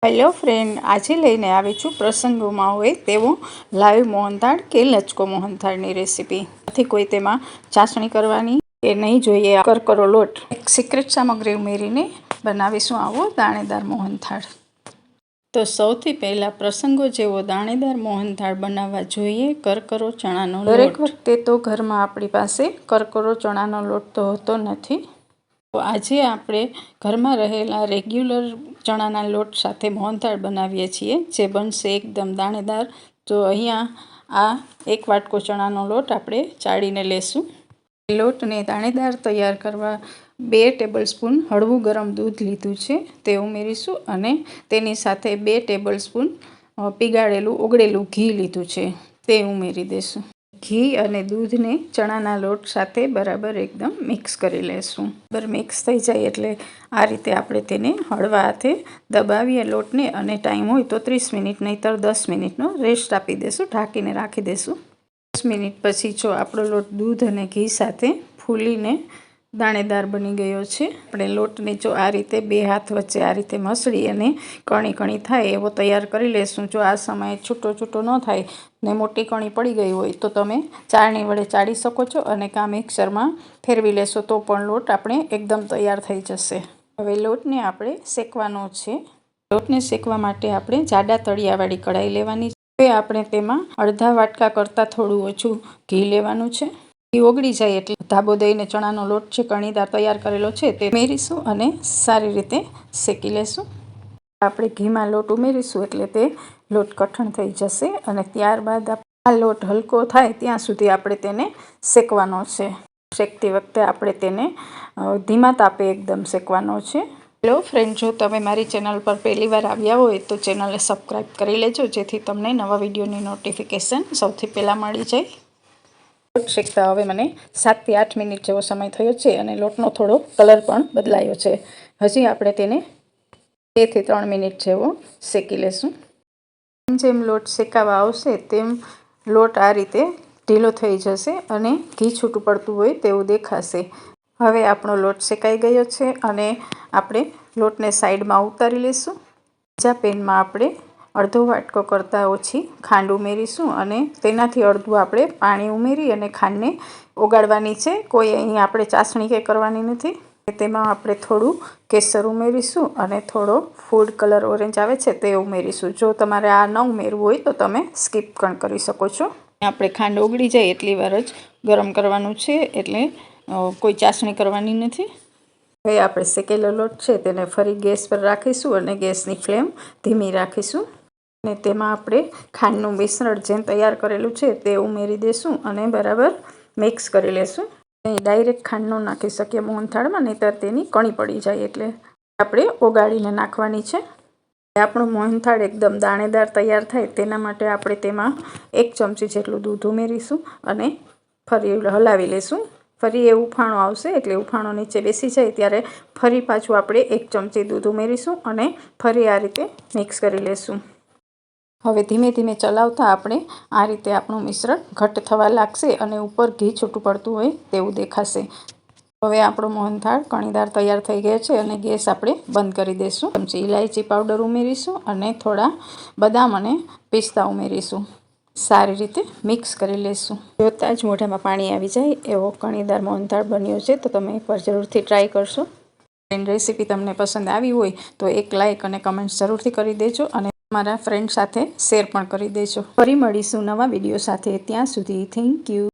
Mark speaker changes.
Speaker 1: Hello friend, આજે લઈને આવી છું પ્રસંગોમાં હોય તેવો લાઈવ મોહનથાળ કે લચકો મોહનથાળની રેસીપી. નથી કોઈ તેમાં ચાસણી કરવાની કે નહીં જોઈએ. કરકરો લોટ એક સિક્રેટ સામગ્રી ઉમેરીને બનાવીશું આવો દાણેદાર મોહનથાળ. તો સૌથી પહેલાં પ્રસંગો જેવો દાણેદાર મોહનથાળ બનાવવા જોઈએ કરકરો ચણાનો લોટ. દરેક વખતે તો ઘરમાં આપણી પાસે કરકરો ચણાનો લોટ તો હોતો નથી. તો આજે આપણે ઘરમાં રહેલા રેગ્યુલર ચણાના લોટ સાથે મોહનથાળ બનાવીએ છીએ, જે બનશે એકદમ દાણેદાર. તો અહીંયા આ 1 વાટકો ચણાનો લોટ આપણે ચાળીને લેશું. લોટને દાણેદાર તૈયાર કરવા 2 ટેબલસ્પૂન હળવું ગરમ દૂધ લીધું છે, તે ઉમેરીશું અને તેની સાથે 2 ટેબલસ્પૂન પીગાળેલું ઓગળેલું ઘી લીધું છે, તે ઉમેરી દઈશું. ઘી અને દૂધને ચણાના લોટ સાથે બરાબર એકદમ મિક્સ કરી લેશું. બરાબર મિક્સ થઈ જાય એટલે આ રીતે આપણે તેને હળવા હાથે દબાવીએ લોટને, અને ટાઈમ હોય તો 30 મિનિટ નહીંતર 10 મિનિટનો રેસ્ટ આપી દઈશું, ઢાંકીને રાખી દઈશું. 10 મિનિટ પછી જો આપણો લોટ દૂધ અને ઘી સાથે ફૂલીને દાણેદાર બની ગયો છે. આપણે લોટને જો આ રીતે 2 હાથ વચ્ચે આ રીતે મસળી અને કણી કણી થાય એવો તૈયાર કરી લેશું. જો આ સમયે છૂટો છૂટો ન થાય ને મોટી કણી પડી ગઈ હોય તો તમે ચાળણી વડે ચાળી શકો છો, અને કાં મિક્સરમાં ફેરવી લેશો તો પણ લોટ આપણે એકદમ તૈયાર થઈ જશે. હવે લોટને આપણે શેકવાનો છે. લોટને શેકવા માટે આપણે જાડા તળિયાવાળી કઢાઈ લેવાની છે. હવે આપણે તેમાં અડધા વાટકા કરતાં થોડું ઓછું ઘી લેવાનું છે. ઘી ઓગળી જાય એટલે ધાબો દઈને ચણાનો લોટ છે કણીદાર તૈયાર કરેલો છે તે ઉમેરીશું અને સારી રીતે શેકી લેશું. આપણે ઘીમાં લોટ ઉમેરીશું એટલે તે લોટ કઠણ થઈ જશે, અને ત્યારબાદ આ લોટ હલકો થાય ત્યાં સુધી આપણે તેને શેકવાનો છે. શેકતી વખતે આપણે તેને ધીમા તાપે એકદમ શેકવાનો છે. હેલો ફ્રેન્ડ, જો તમે મારી ચેનલ પર પહેલીવાર આવ્યા હોય તો ચેનલને સબસ્ક્રાઈબ કરી લેજો, જેથી તમને નવા વિડીયોની નોટિફિકેશન સૌથી પહેલાં મળી જાય. લોટ શેકતા હવે મને 7 થી 8 મિનિટ જેવો સમય થયો છે, અને લોટનો થોડો કલર પણ બદલાયો છે. હજી આપણે તેને 2 થી 3 મિનિટ જેવો શેકી લેશું. જેમ લોટ શેકાવા આવશે તેમ લોટ આ રીતે ઢીલો થઈ જશે અને ઘી છૂટું પડતું હોય તેવું દેખાશે. હવે આપણો લોટ શેકાઈ ગયો છે, અને આપણે લોટને સાઈડમાં ઉતારી લઈશું. બીજા પેનમાં આપણે અડધો વાટકો કરતાં ઓછી ખાંડ ઉમેરીશું, અને તેનાથી અડધું આપણે પાણી ઉમેરી અને ખાંડને ઓગાળવાની છે. કોઈ અહીં આપણે ચાસણી કે કરવાની નથી. તેમાં આપણે થોડું કેસર ઉમેરીશું અને થોડો ફૂડ કલર ઓરેન્જ આવે છે તે ઉમેરીશું. જો તમારે આ ન ઉમેરવું હોય તો તમે સ્કીપ પણ કરી શકો છો. આપણે ખાંડ ઓગળી જાય એટલી વાર જ ગરમ કરવાનું છે, એટલે કોઈ ચાસણી કરવાની નથી. હવે આપણે શેકેલો લોટ છે તેને ફરી ગેસ પર રાખીશું અને ગેસની ફ્લેમ ધીમી રાખીશું, અને તેમાં આપણે ખાંડનું મિશ્રણ જે તૈયાર કરેલું છે તે ઉમેરી દઈશું અને બરાબર મિક્સ કરી લેશું. અહીં ડાયરેક્ટ ખાંડ ન નાખી શકીએ મોહનથાળમાં, નહીંતર તેની કણી પડી જાય, એટલે આપણે ઓગાળીને નાખવાની છે. આપણું મોહનથાળ એકદમ દાણેદાર તૈયાર થાય તેના માટે આપણે તેમાં 1 ચમચી જેટલું દૂધ ઉમેરીશું અને ફરી હલાવી લઈશું. ફરી એ ઉફાણો આવશે એટલે ઉફાણો નીચે બેસી જાય ત્યારે ફરી પાછું આપણે 1 ચમચી દૂધ ઉમેરીશું અને ફરી આ રીતે મિક્સ કરી લઈશું. હવે ધીમે ધીમે ચલાવતા આપણે આ રીતે આપણું મિશ્રણ ઘટ્ટ થવા લાગશે અને ઉપર ઘી છૂટું પડતું હોય તેવું દેખાશે. હવે આપણો મોહનથાળ કણીદાર તૈયાર થઈ ગયો છે, અને ગેસ આપણે બંધ કરી દઈશું. ચમચી ઇલાયચી પાવડર ઉમેરીશું અને થોડા બદામ અને પિસ્તા ઉમેરીશું. સારી રીતે મિક્સ કરી લઈશું. જોતાં જ મોઢામાં પાણી આવી જાય એવો કણીદાર મોહનથાળ બન્યો છે, તો તમે એકવાર જરૂરથી ટ્રાય કરશો. રેસીપી તમને પસંદ આવી હોય તો એક લાઇક અને કમેન્ટ જરૂરથી કરી દેજો, અને તમારા ફ્રેન્ડ સાથે શેર પણ કરી દેજો. ફરી મળીશું નવા વિડીયો સાથે. ત્યાં સુધી થેન્ક યુ.